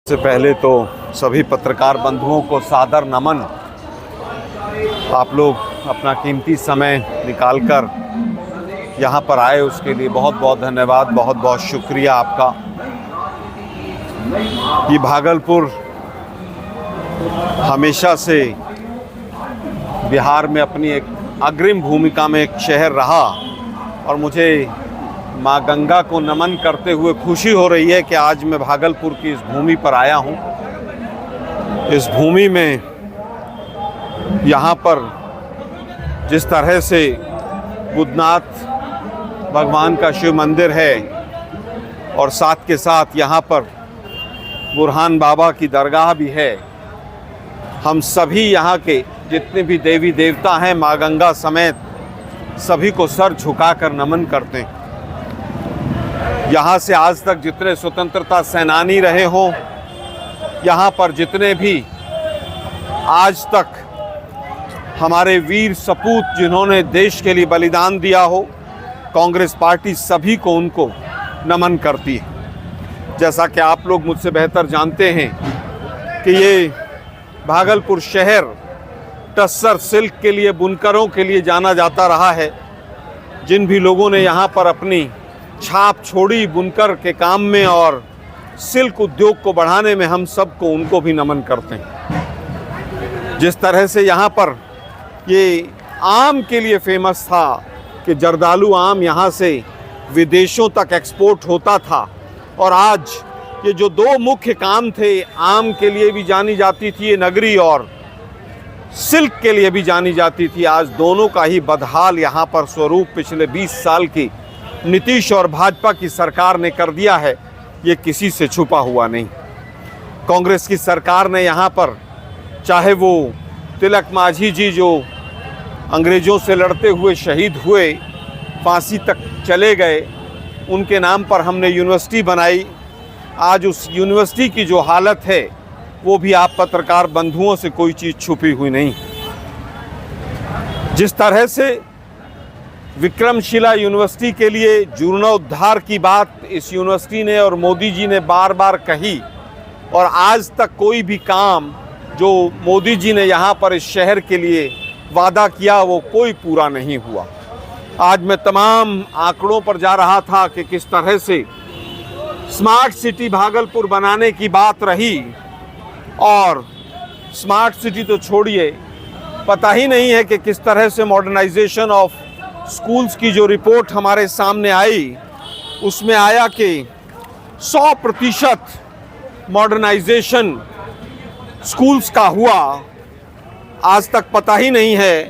से पहले तो सभी पत्रकार बंधुओं को सादर नमन। आप लोग अपना कीमती समय निकालकर यहाँ पर आए उसके लिए बहुत बहुत धन्यवाद, बहुत बहुत शुक्रिया आपका। ये भागलपुर हमेशा से बिहार में अपनी एक अग्रिम भूमिका में एक शहर रहा और मुझे माँ गंगा को नमन करते हुए खुशी हो रही है कि आज मैं भागलपुर की इस भूमि पर आया हूँ। इस भूमि में यहाँ पर जिस तरह से बुद्धनाथ भगवान का शिव मंदिर है और साथ के साथ यहाँ पर बुरहान बाबा की दरगाह भी है, हम सभी यहाँ के जितने भी देवी देवता हैं माँ गंगा समेत सभी को सर झुकाकर नमन करते हैं। यहाँ से आज तक जितने स्वतंत्रता सेनानी रहे हों, यहाँ पर जितने भी आज तक हमारे वीर सपूत जिन्होंने देश के लिए बलिदान दिया हो, कांग्रेस पार्टी सभी को उनको नमन करती है। जैसा कि आप लोग मुझसे बेहतर जानते हैं कि ये भागलपुर शहर टस्सर सिल्क के लिए, बुनकरों के लिए जाना जाता रहा है। जिन भी लोगों ने यहाँ पर अपनी छाप छोड़ी बुनकर के काम में और सिल्क उद्योग को बढ़ाने में, हम सबको उनको भी नमन करते हैं। जिस तरह से यहाँ पर ये आम के लिए फेमस था कि जर्दालू आम यहाँ से विदेशों तक एक्सपोर्ट होता था, और आज ये जो दो मुख्य काम थे, आम के लिए भी जानी जाती थी ये नगरी और सिल्क के लिए भी जानी जाती थी, आज दोनों का ही बदहाल यहाँ पर स्वरूप पिछले 20 साल की नीतीश और भाजपा की सरकार ने कर दिया है। ये किसी से छुपा हुआ नहीं। कांग्रेस की सरकार ने यहाँ पर, चाहे वो तिलक मांझी जी जो अंग्रेज़ों से लड़ते हुए शहीद हुए, फांसी तक चले गए, उनके नाम पर हमने यूनिवर्सिटी बनाई। आज उस यूनिवर्सिटी की जो हालत है वो भी आप पत्रकार बंधुओं से कोई चीज़ छुपी हुई नहीं। जिस तरह से विक्रमशिला यूनिवर्सिटी के लिए जीर्णोद्धार की बात इस यूनिवर्सिटी ने और मोदी जी ने बार बार कही, और आज तक कोई भी काम जो मोदी जी ने यहाँ पर इस शहर के लिए वादा किया वो कोई पूरा नहीं हुआ। आज मैं तमाम आंकड़ों पर जा रहा था कि किस तरह से स्मार्ट सिटी भागलपुर बनाने की बात रही, और स्मार्ट सिटी तो छोड़िए, पता ही नहीं है कि किस तरह से मॉडर्नाइजेशन ऑफ स्कूल्स की जो रिपोर्ट हमारे सामने आई उसमें आया कि 100% मॉडर्नाइजेशन स्कूल्स का हुआ। आज तक पता ही नहीं है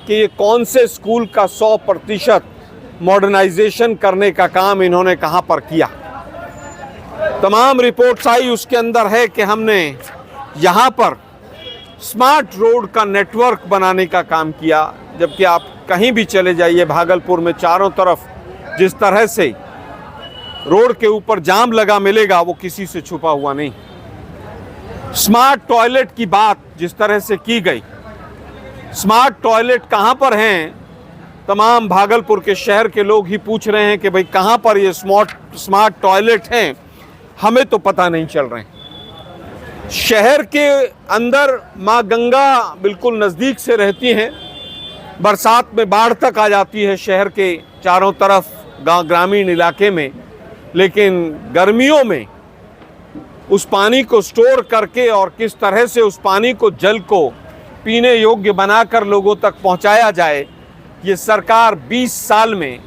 कि ये कौन से स्कूल का 100% मॉडर्नाइजेशन करने का काम इन्होंने कहाँ पर किया। तमाम रिपोर्ट्स आई, उसके अंदर है कि हमने यहाँ पर स्मार्ट रोड का नेटवर्क बनाने का काम किया, जबकि आप कहीं भी चले जाइए भागलपुर में चारों तरफ जिस तरह से रोड के ऊपर जाम लगा मिलेगा वो किसी से छुपा हुआ नहीं। स्मार्ट टॉयलेट की बात जिस तरह से की गई, स्मार्ट टॉयलेट कहाँ पर हैं, तमाम भागलपुर के शहर के लोग ही पूछ रहे हैं कि भाई कहाँ पर ये स्मार्ट टॉयलेट हैं, हमें तो पता नहीं चल रहे हैं। शहर के अंदर माँ गंगा बिल्कुल नज़दीक से रहती हैं, बरसात में बाढ़ तक आ जाती है शहर के चारों तरफ गांव ग्रामीण इलाके में, लेकिन गर्मियों में उस पानी को स्टोर करके और किस तरह से उस पानी को, जल को पीने योग्य बनाकर लोगों तक पहुंचाया जाए, ये सरकार 20 साल में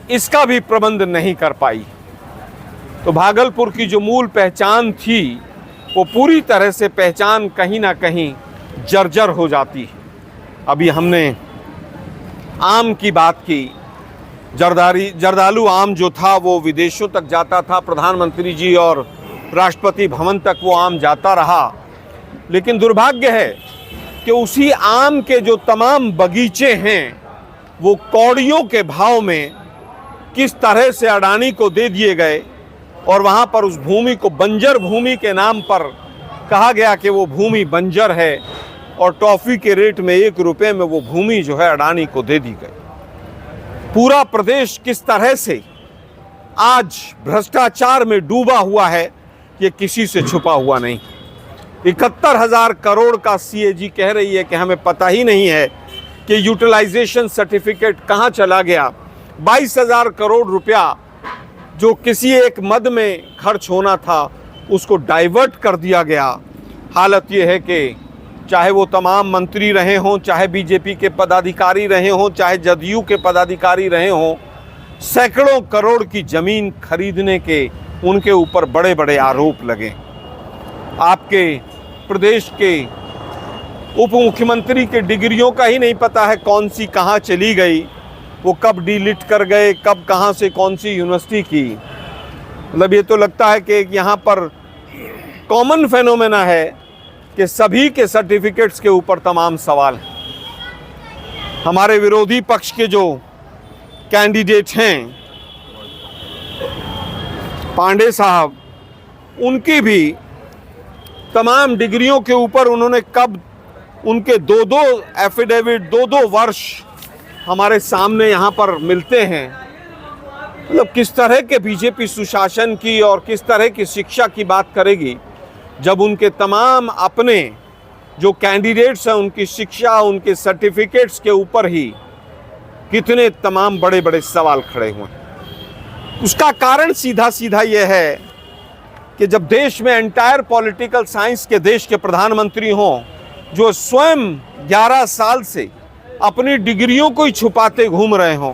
इसका भी प्रबंध नहीं कर पाई। तो भागलपुर की जो मूल पहचान थी वो पूरी तरह से पहचान कहीं ना कहीं जर्जर हो जाती है। अभी हमने आम की बात की, जर्दालू आम जो था वो विदेशों तक जाता था, प्रधानमंत्री जी और राष्ट्रपति भवन तक वो आम जाता रहा, लेकिन दुर्भाग्य है कि उसी आम के जो तमाम बगीचे हैं वो कौड़ियों के भाव में किस तरह से अडानी को दे दिए गए, और वहाँ पर उस भूमि को बंजर भूमि के नाम पर कहा गया कि वो भूमि बंजर है, और टॉफ़ी के रेट में 1 रुपये में वो भूमि जो है अडानी को दे दी गई। पूरा प्रदेश किस तरह से आज भ्रष्टाचार में डूबा हुआ है, ये किसी से छुपा हुआ नहीं। 71,000 करोड़ का सीएजी कह रही है कि हमें पता ही नहीं है कि यूटिलाइजेशन सर्टिफिकेट कहाँ चला गया। 22,000 करोड़ रुपया जो किसी एक मद में खर्च होना था उसको डाइवर्ट कर दिया गया। हालत ये है कि चाहे वो तमाम मंत्री रहे हों, चाहे बीजेपी के पदाधिकारी रहे हों, चाहे जदयू के पदाधिकारी रहे हों, सैकड़ों करोड़ की ज़मीन खरीदने के उनके ऊपर बड़े बड़े आरोप लगे। आपके प्रदेश के उप मुख्यमंत्री के डिग्रियों का ही नहीं पता है कौन सी कहाँ चली गई, वो कब डिलीट कर गए, कब कहाँ से कौन सी यूनिवर्सिटी की। मतलब ये तो लगता है कि यहाँ पर कॉमन फेनोमेना है कि सभी के सर्टिफिकेट्स के ऊपर तमाम सवाल हैं। हमारे विरोधी पक्ष के जो कैंडिडेट हैं पांडे साहब, उनकी भी तमाम डिग्रियों के ऊपर उन्होंने कब उनके दो एफिडेविट 2 वर्ष हमारे सामने यहाँ पर मिलते हैं। मतलब किस तरह के बीजेपी सुशासन की और किस तरह की शिक्षा की बात करेगी जब उनके तमाम अपने जो कैंडिडेट्स हैं उनकी शिक्षा, उनके सर्टिफिकेट्स के ऊपर ही कितने तमाम बड़े बड़े सवाल खड़े हुए हैं। उसका कारण सीधा सीधा यह है कि जब देश में एंटायर पॉलिटिकल साइंस के देश के प्रधानमंत्री हों, जो स्वयं 11 साल से अपनी डिग्रियों को ही छुपाते घूम रहे हों,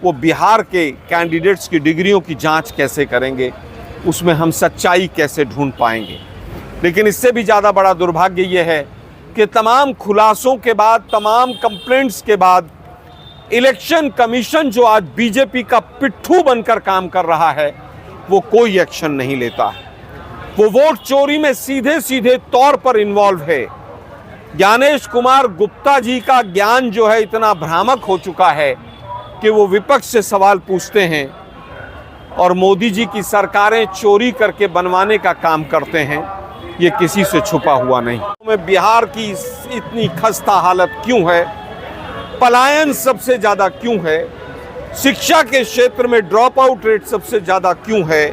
वो बिहार के कैंडिडेट्स की डिग्रियों की जांच कैसे करेंगे, उसमें हम सच्चाई कैसे ढूंढ पाएंगे। लेकिन इससे भी ज़्यादा बड़ा दुर्भाग्य ये है कि तमाम खुलासों के बाद, तमाम कंप्लेंट्स के बाद इलेक्शन कमीशन जो आज बीजेपी का पिट्ठू बनकर काम कर रहा है, वो कोई एक्शन नहीं लेता है। वो वोट चोरी में सीधे सीधे तौर पर इन्वॉल्व है। ज्ञानेश कुमार गुप्ता जी का ज्ञान जो है इतना भ्रामक हो चुका है कि वो विपक्ष से सवाल पूछते हैं और मोदी जी की सरकारें चोरी करके बनवाने का काम करते हैं। ये किसी से छुपा हुआ नहीं। में बिहार की इतनी खस्ता हालत क्यों है, पलायन सबसे ज़्यादा क्यों है, शिक्षा के क्षेत्र में ड्रॉप आउट रेट सबसे ज़्यादा क्यों है,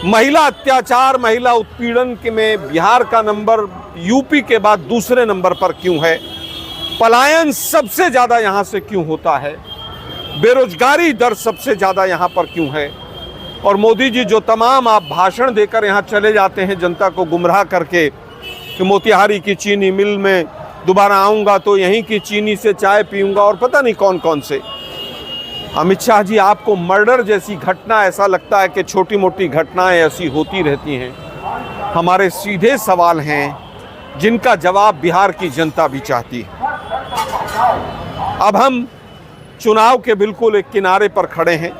महिला अत्याचार, महिला उत्पीड़न के में बिहार का नंबर यूपी के बाद दूसरे नंबर पर क्यों है, पलायन सबसे ज़्यादा यहाँ से क्यों होता है, बेरोजगारी दर सबसे ज़्यादा यहाँ पर क्यों है, और मोदी जी जो तमाम आप भाषण देकर यहाँ चले जाते हैं जनता को गुमराह करके कि मोतिहारी की चीनी मिल में दोबारा आऊँगा तो यहीं की चीनी से चाय पीऊँगा और पता नहीं कौन कौन से। अमित शाह जी, आपको मर्डर जैसी घटना, ऐसा लगता है कि छोटी मोटी घटनाएं ऐसी होती रहती हैं। हमारे सीधे सवाल हैं जिनका जवाब बिहार की जनता भी चाहती है। अब हम चुनाव के बिल्कुल एक किनारे पर खड़े हैं।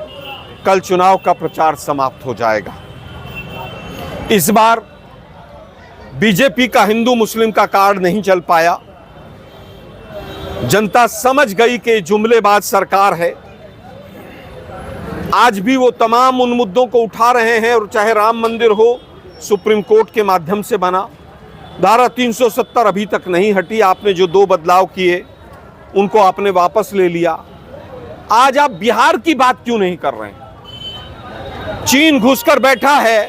कल चुनाव का प्रचार समाप्त हो जाएगा। इस बार बीजेपी का हिंदू मुस्लिम का कार्ड नहीं चल पाया। जनता समझ गई कि जुमलेबाज सरकार है। आज भी वो तमाम उन मुद्दों को उठा रहे हैं, और चाहे राम मंदिर हो, सुप्रीम कोर्ट के माध्यम से बना, धारा 370 अभी तक नहीं हटी। आपने जो 2 बदलाव किए उनको आपने वापस ले लिया। आज आप बिहार की बात क्यों नहीं कर रहे हैं? चीन घुसकर बैठा है,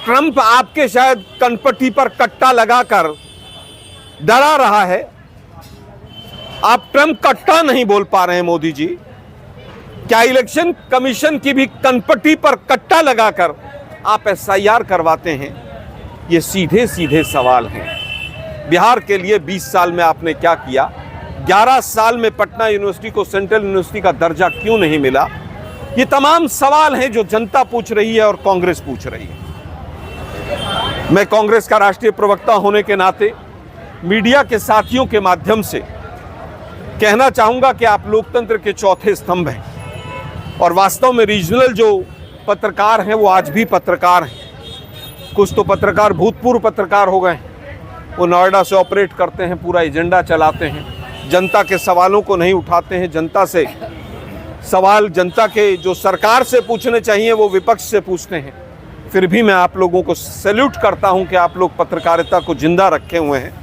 ट्रंप आपके शायद कनपट्टी पर कट्टा लगाकर डरा रहा है। आप ट्रंप कट्टा नहीं बोल पा रहे हैं मोदी जी। क्या इलेक्शन कमीशन की भी कनपट्टी पर कट्टा लगाकर आप एसआईआर करवाते हैं? ये सीधे सीधे सवाल हैं। बिहार के लिए 20 साल में आपने क्या किया? 11 साल में पटना यूनिवर्सिटी को सेंट्रल यूनिवर्सिटी का दर्जा क्यों नहीं मिला? ये तमाम सवाल हैं जो जनता पूछ रही है और कांग्रेस पूछ रही है। मैं कांग्रेस का राष्ट्रीय प्रवक्ता होने के नाते मीडिया के साथियों के माध्यम से कहना चाहूँगा कि आप लोकतंत्र के चौथे स्तंभ हैं, और वास्तव में रीजनल जो पत्रकार हैं वो आज भी पत्रकार हैं। कुछ तो पत्रकार भूतपूर्व पत्रकार हो गए, वो नोएडा से ऑपरेट करते हैं, पूरा एजेंडा चलाते हैं, जनता के सवालों को नहीं उठाते हैं। जनता से सवाल, जनता के जो सरकार से पूछने चाहिए वो विपक्ष से पूछते हैं। फिर भी मैं आप लोगों को सैल्यूट करता हूं कि आप लोग पत्रकारिता को जिंदा रखे हुए हैं।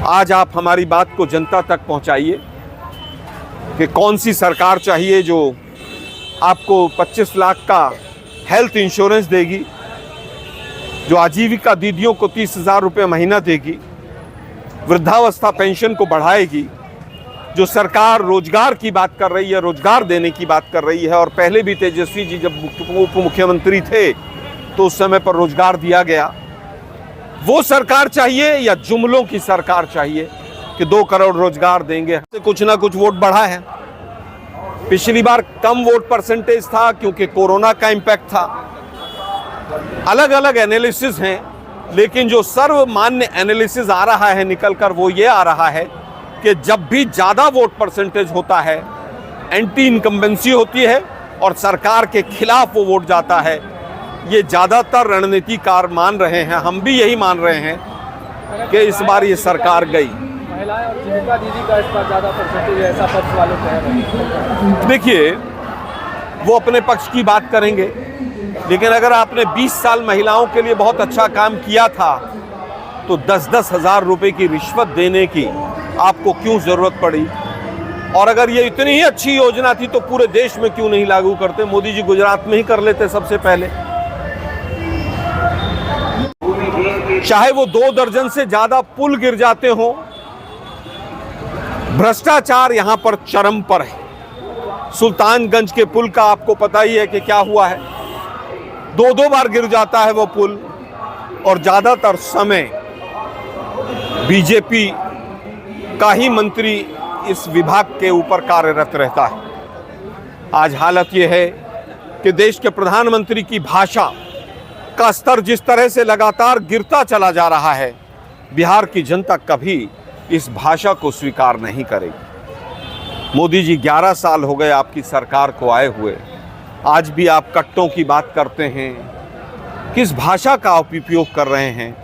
आज आप हमारी बात को जनता तक पहुंचाइए कि कौन सी सरकार चाहिए जो आपको 25 लाख का हेल्थ इंश्योरेंस देगी, जो आजीविका दीदियों को 30,000 रुपये महीना देगी, वृद्धावस्था पेंशन को बढ़ाएगी, जो सरकार रोजगार की बात कर रही है, रोजगार देने की बात कर रही है। और पहले भी तेजस्वी जी जब उप मुख्यमंत्री थे तो उस समय पर रोजगार दिया गया। वो सरकार चाहिए या जुमलों की सरकार चाहिए कि 2 करोड़ रोजगार देंगे? कुछ ना कुछ वोट बढ़ा है। पिछली बार कम वोट परसेंटेज था क्योंकि कोरोना का इम्पैक्ट था। अलग अलग एनालिसिस हैं, लेकिन जो सर्वमान्य एनालिसिस आ रहा है निकलकर वो ये आ रहा है कि जब भी ज़्यादा वोट परसेंटेज होता है, एंटी इनकम्बेंसी होती है और सरकार के खिलाफ वो वोट जाता है। ये ज़्यादातर रणनीतिकार मान रहे हैं, हम भी यही मान रहे हैं कि इस बार ये सरकार गई। महिलाएं और जीविका दीदी का इस बार ज़्यादा परसेंटेज है, ऐसा पक्ष वाले कह रहे हैं। देखिए, वो अपने पक्ष की बात करेंगे, लेकिन अगर आपने 20 साल महिलाओं के लिए बहुत अच्छा काम किया था तो 10-10 हज़ार रुपये की रिश्वत देने की आपको क्यों ज़रूरत पड़ी? और अगर ये इतनी ही अच्छी योजना थी तो पूरे देश में क्यों नहीं लागू करते? मोदी जी गुजरात में ही कर लेते सबसे पहले। चाहे वो 2 दर्जन से ज्यादा पुल गिर जाते हो, भ्रष्टाचार यहां पर चरम पर है। सुल्तानगंज के पुल का आपको पता ही है कि क्या हुआ है। 2-2 बार गिर जाता है वो पुल और ज्यादातर समय बीजेपी का ही मंत्री इस विभाग के ऊपर कार्यरत रहता है। आज हालत यह है कि देश के प्रधानमंत्री की भाषा का स्तर जिस तरह से लगातार गिरता चला जा रहा है, बिहार की जनता कभी इस भाषा को स्वीकार नहीं करेगी। मोदी जी 11 साल हो गए आपकी सरकार को आए हुए, आज भी आप कट्टों की बात करते हैं। किस भाषा का आप उपयोग कर रहे हैं?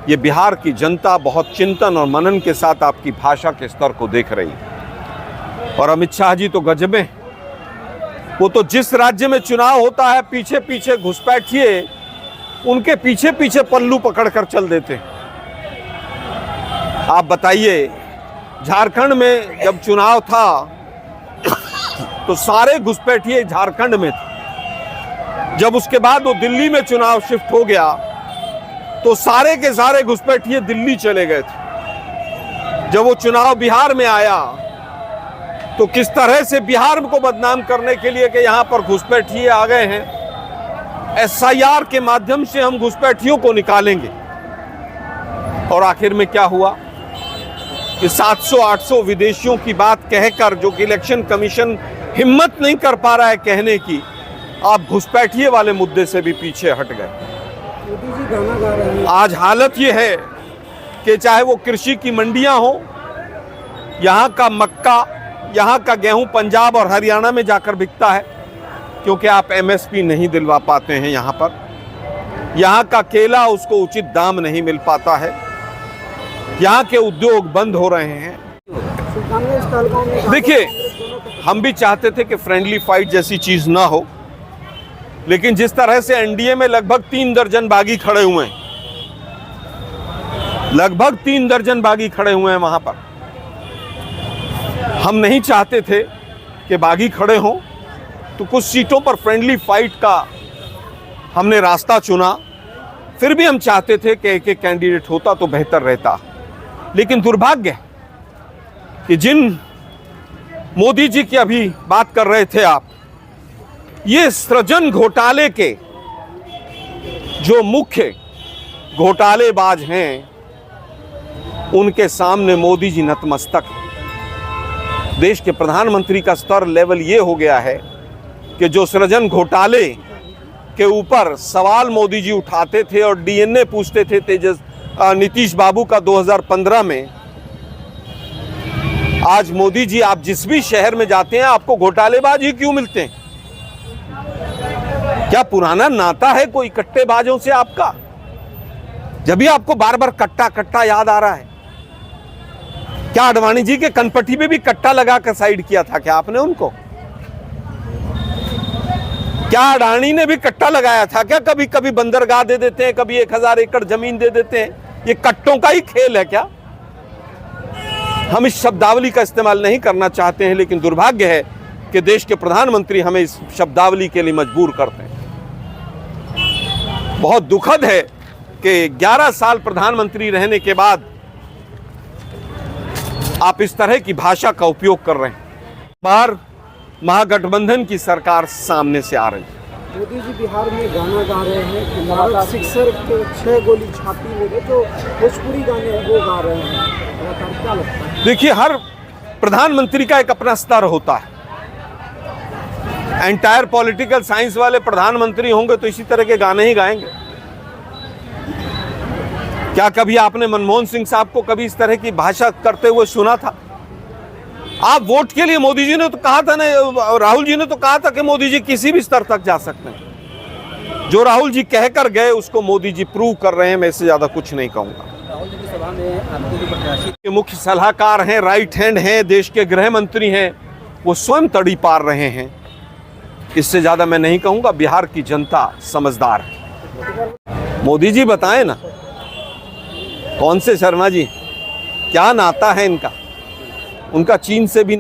ये बिहार की जनता बहुत चिंतन और मनन के साथ आपकी भाषा के स्तर को देख रही है। और अमित शाह जी तो गजबे, वो तो जिस राज्य में चुनाव होता है पीछे पीछे घुसपैठिए उनके पीछे पीछे पल्लू पकड़कर चल देते हैं। आप बताइए, झारखंड में जब चुनाव था तो सारे घुसपैठिए झारखंड में थे। जब उसके बाद वो दिल्ली में चुनाव शिफ्ट हो गया तो सारे के सारे घुसपैठिए दिल्ली चले गए थे। जब वो चुनाव बिहार में आया तो किस तरह से बिहार को बदनाम करने के लिए कि यहाँ पर घुसपैठिए आ गए हैं, SIR के माध्यम से हम घुसपैठियों को निकालेंगे। और आखिर में क्या हुआ कि 700-800 विदेशियों की बात कहकर, जो कि इलेक्शन कमीशन हिम्मत नहीं कर पा रहा है कहने की, आप घुसपैठिए वाले मुद्दे से भी पीछे हट गए। आज हालत ये है कि चाहे वो कृषि की मंडियां हो, यहाँ का मक्का, यहाँ का गेहूं पंजाब और हरियाणा में जाकर बिकता है क्योंकि आप MSP नहीं दिलवा पाते हैं यहाँ पर। यहाँ का केला, उसको उचित दाम नहीं मिल पाता है। यहाँ के उद्योग बंद हो रहे हैं। देखिए, हम भी चाहते थे कि फ्रेंडली फाइट जैसी चीज ना हो, लेकिन जिस तरह से NDA में लगभग 3 दर्जन बागी खड़े हुए हैं, लगभग 3 दर्जन बागी खड़े हुए हैं वहां पर। हम नहीं चाहते थे कि बागी खड़े हों, तो कुछ सीटों पर फ्रेंडली फाइट का हमने रास्ता चुना। फिर भी हम चाहते थे कि एक कैंडिडेट होता तो बेहतर रहता, लेकिन दुर्भाग्य है कि जिन मोदी जी की अभी बात कर रहे थे आप, ये सृजन घोटाले के जो मुख्य घोटालेबाज हैं, उनके सामने मोदी जी नतमस्तक हैं। देश के प्रधानमंत्री का स्तर लेवल ये हो गया है कि जो सृजन घोटाले के ऊपर सवाल मोदी जी उठाते थे और DNA पूछते थे नीतीश बाबू का 2015 में, आज मोदी जी आप जिस भी शहर में जाते हैं आपको घोटालेबाज ही क्यों मिलते हैं? क्या पुराना नाता है कोई कट्टेबाजों से आपका? जब भी आपको बार बार कट्टा कट्टा याद आ रहा है, क्या आडवाणी जी के कनपट्टी पे भी कट्टा लगाकर साइड किया था क्या आपने उनको? क्या अडानी ने भी कट्टा लगाया था क्या? कभी कभी बंदरगाह दे देते हैं, कभी 1000 एकड़ जमीन दे देते हैं। ये कट्टों का ही खेल है क्या? हम इस शब्दावली का इस्तेमाल नहीं करना चाहते हैं, लेकिन दुर्भाग्य है कि देश के प्रधानमंत्री हमें इस शब्दावली के लिए मजबूर करते हैं। बहुत दुखद है कि 11 साल प्रधानमंत्री रहने के बाद आप इस तरह की भाषा का उपयोग कर रहे हैं। बार महागठबंधन की सरकार सामने से आ रही है। मोदी जी बिहार में गाना गा रहे हैं कि लगातार सिक्सर के 6 गोली छाती में जो भोजपुरी गाने हैं वो गा रहे हैं, लगातार क्या लगता है? देखिए, हर प्रधानमंत्री का एक अपना स्तर होता है। एंटायर पॉलिटिकल साइंस वाले प्रधानमंत्री होंगे तो इसी तरह के गाने ही गाएंगे। क्या कभी आपने मनमोहन सिंह साहब को कभी इस तरह की भाषा करते हुए सुना था? आप वोट के लिए मोदी जी ने तो कहा था ना, राहुल जी ने तो कहा था कि मोदी जी किसी भी स्तर तक जा सकते हैं। जो राहुल जी कहकर गए उसको मोदी जी प्रूव कर रहे हैं। मैं इससे ज्यादा कुछ नहीं कहूंगा। राहुल जी की सभा में आपके जो प्रत्याशी के मुख्य सलाहकार हैं, राइट हैंड हैं, देश के गृह मंत्री हैं, वो स्वयं तड़ी पार रहे हैं। इससे ज्यादा मैं नहीं कहूंगा। बिहार की जनता समझदार है। मोदी जी बताएं ना, कौन से शर्मा जी, क्या नाता है इनका? उनका चीन से भी